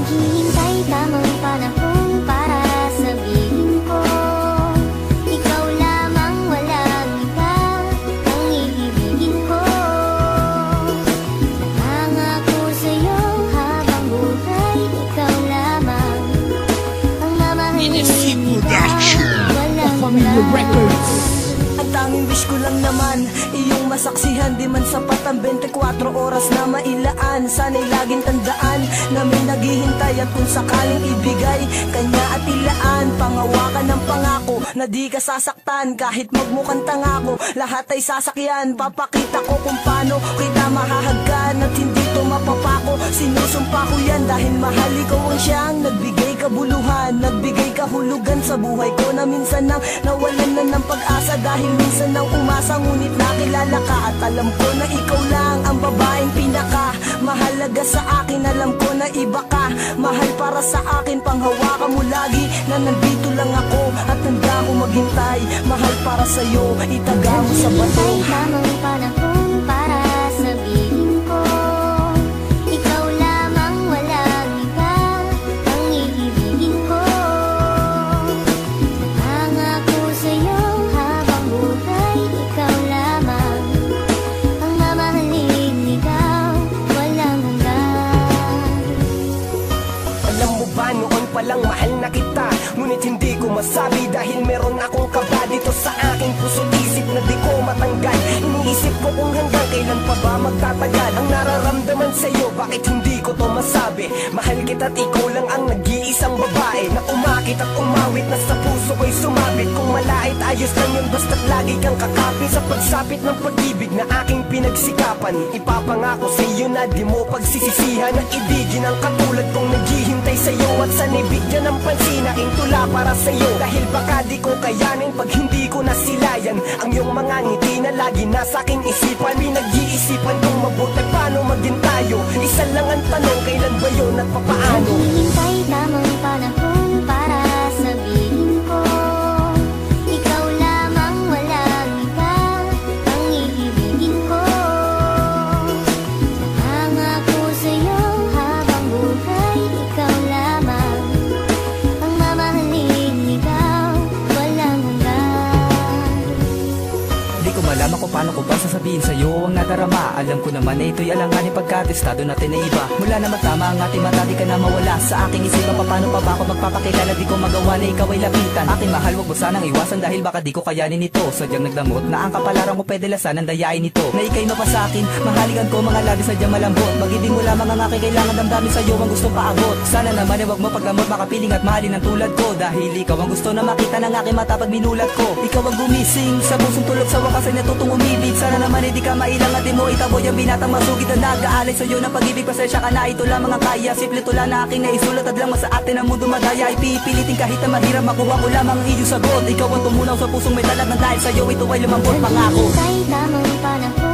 Naghihintay tamang panahon para sabihin ko, ikaw lamang, walang iba ang iibigin ko. Nangako sa'yo habang buhay, ikaw lamang ang mamahalin. Walang iba. Ang tanging wish ko lang naman, iyong masaksihan. Di man sapat ang 24 oras na mailaan. Sana'y laging tandaan na may naghihintay. At kung sakaling ibigay, kanya at ilaan. Pangawakan ng pangako na di ka sasaktan. Kahit magmukhang tanga ko, lahat ay sasakyan. Papakita ko kung paano kita mahahagkan. At hindi to mapapako, sinusumpa ko yan. Dahil mahal ikaw ang siyang nagbigay kabuluhan, nagbigay kahulugan sa buhay ko. Na minsan nang nawalan na ng pag-asa, dahil minsan nang umasa. Ngunit nakilala ka at alam ko na ikaw lang ang babaeng pinaka mahalaga sa akin. Alam ko na iba ka, mahal para sa akin. Panghawakan mo lagi na nandito lang ako at handa ko maghintay. Mahal para sa'yo, itaga mo sa bato. Naghihintay tamang panahon para sabihin ko, ikaw lamang, walang iba ang iibigin ko. Nangako sa'yo habang buhay, ikaw lamang ang mamahalin. Ikaw, walang hanggan. Alam mo ba, noon palang mahal na kita, ngunit hindi ko masabi. Dahil meron akong kaba dito sa aking puso't isip na di ko matanggal. Iniisip ko kung hanggang kailan pa ba magtatagal ang nararamdaman sa'yo. Bakit hindi ko to masabi? Mahal kita't ikaw lang ang nag-iisang babae na umakit at umawit na sa puso ko'y sumabit. Kung malait, ayos lang yun, basta't lagi kang kakapit sa pagsapit ng pag-ibig na aking pinagsikapan. Ipapangako sa'yo na di mo pagsisisihan na ibigin ang katulad kong naghihintay sa'yo. At sanibigyan ng pansin aking tula para sa'yo. Dahil baka di ko kayanin pag hindi ko nasilayan ang iyong mga ngiti na lagi nasa aking isipan. Pinag-iisipan kong mabuti paano maging tayo. Isa lang ang tanong, kailan ba yun at papaano? Naghihintay tamang panahon para sabihin ko, ikaw lamang, walang iba ang iibigin ko. Nangako sa'yo habang buhay, ikaw lamang ang mamahalin. Ikaw, walang hanggan. Di ko malaman kung paano ko ba sasabihin sa'yo ang nadarama. Alam ko naman na ito'y alanganin pagkatestado natin na iba. Mula na magtama ang ating mata, di ka na mawala sa aking isipan. Paano pa ba ako magpapakilala? Di ko magawa na ikaw ay lapitan. Aking mahal, wag mo sanang iwasan dahil baka di ko kayanin ito. Sadyang nagdamot na ang kapalaran ko pwede lasan ang dayain nito. Na ika'y mapasakin, mahaligan ko mga labi sadyang malambot. Magiging mo lamang ang aking kailangan, damdamin sa'yo ang gustong paabot. Sana naman ay wag mo pagdamot, makapiling at mahalin ang tulad ko. Dahil ikaw ang gusto na makita ng aking mata pag minulat ko. Ikaw ang gumising sa pusong tulog, sa wakas ay natutong umibig. Sana naman ay di ka mailang at di mo itaboy ang binatang masugid na nag-aalay sa'yo ng pag-ibig. Pasensya ka na, ito lamang ang kaya. Simple tula na aking naisulat at lang sa atin ang mundo madaya. Ipipilitin kahit na mahirap, makuha ko lamang ang iyong sagot. Ikaw ang tumunaw sa pusong may talag na dahil sa'yo ito ay lumambot pangako. Naghihintay tamang panahon